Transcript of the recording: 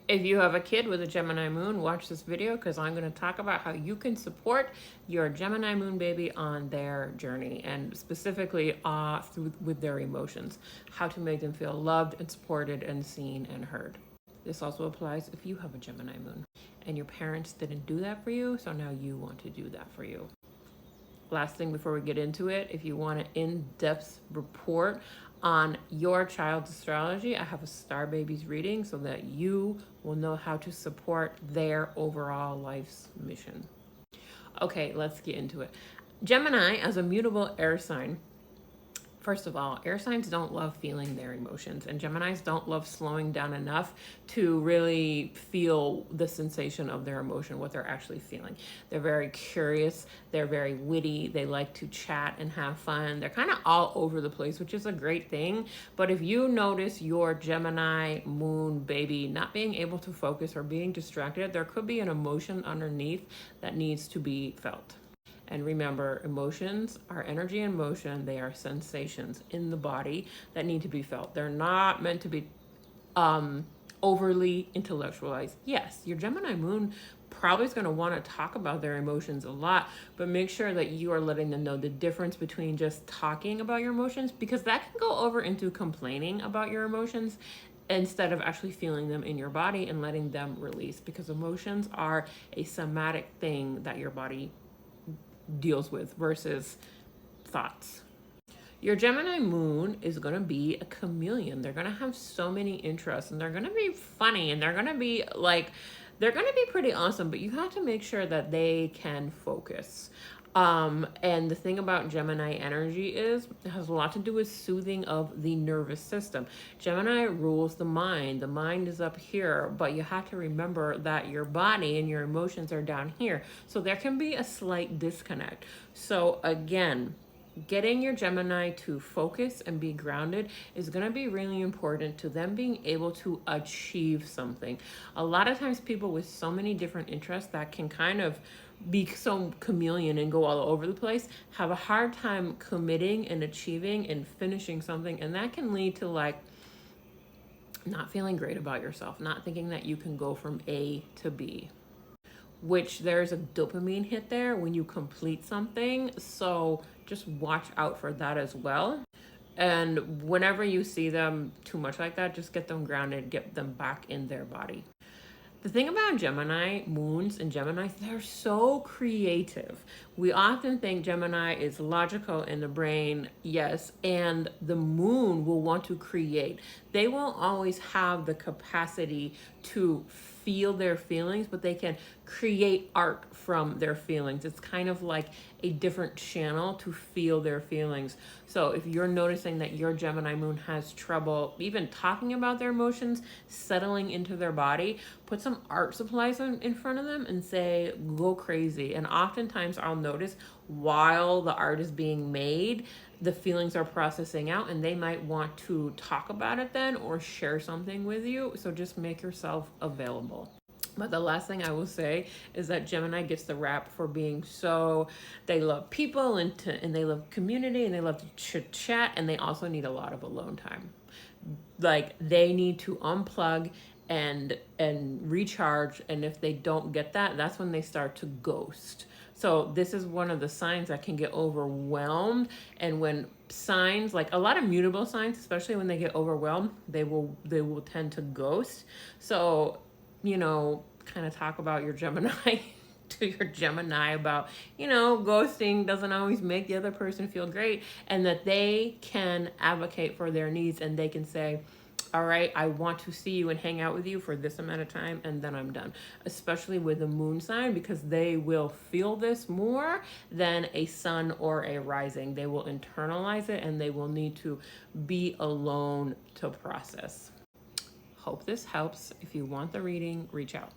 If you have a kid with a Gemini moon, watch this video because I'm going to talk about how you can support your Gemini moon baby on their journey and specifically with their emotions, how to make them feel loved and supported and seen and heard. This also applies if you have a Gemini moon and your parents didn't do that for you, so now you want to do that for you. Last thing before we get into it, if you want an in-depth report on your child's astrology, I have a Star Babies reading so that you will know how to support their overall life's mission. Okay, let's get into it. Gemini, as a mutable air sign, first of all, air signs don't love feeling their emotions, and Geminis don't love slowing down enough to really feel the sensation of their emotion, what they're actually feeling. They're very curious, they're very witty, they like to chat and have fun. They're kind of all over the place, which is a great thing. But if you notice your Gemini moon baby not being able to focus or being distracted, there could be an emotion underneath that needs to be felt. And remember, emotions are energy and motion. They are sensations in the body that need to be felt. They're not meant to be overly intellectualized. Yes, your Gemini moon probably is going to want to talk about their emotions a lot, but make sure that you are letting them know the difference between just talking about your emotions, because that can go over into complaining about your emotions instead of actually feeling them in your body and letting them release, because emotions are a somatic thing that your body deals with versus thoughts. Your Gemini moon is going to be a chameleon. They're going to have so many interests and they're going to be funny and they're going to be pretty awesome, but you have to make sure that they can focus. And the thing about Gemini energy is it has a lot to do with soothing of the nervous system. Gemini rules the mind. The mind is up here, but you have to remember that your body and your emotions are down here. So there can be a slight disconnect. So again, getting your Gemini to focus and be grounded is going to be really important to them being able to achieve something. A lot of times people with so many different interests that can kind of be so chameleon and go all over the place have a hard time committing and achieving and finishing something, and that can lead to like not feeling great about yourself, not thinking that you can go from A to B, which there's a dopamine hit there when you complete something. So just watch out for that as well. And whenever you see them too much like that, just get them grounded, get them back in their body. The thing about Gemini moons and Gemini, they're so creative. We often think Gemini is logical in the brain, yes, and the moon will want to create. They won't always have the capacity to feel their feelings, but they can create art from their feelings. It's kind of like a different channel to feel their feelings. So if you're noticing that your Gemini moon has trouble even talking about their emotions, settling into their body, put some art supplies in front of them and say, go crazy. And oftentimes I'll notice while the art is being made, the feelings are processing out and they might want to talk about it then or share something with you. So just make yourself available. But the last thing I will say is that Gemini gets the rap for being they love people and they love community and they love to chit chat, and they also need a lot of alone time. Like they need to unplug and recharge, and if they don't get that, that's when they start to ghost. So this is one of the signs that can get overwhelmed, and when signs, like a lot of mutable signs, especially when they get overwhelmed, they will tend to ghost. So kind of talk about your Gemini to your Gemini about, ghosting doesn't always make the other person feel great, and that they can advocate for their needs and they can say, all right, I want to see you and hang out with you for this amount of time and then I'm done. Especially with the moon sign, because they will feel this more than a sun or a rising. They will internalize it and they will need to be alone to process. Hope this helps. If you want the reading, reach out.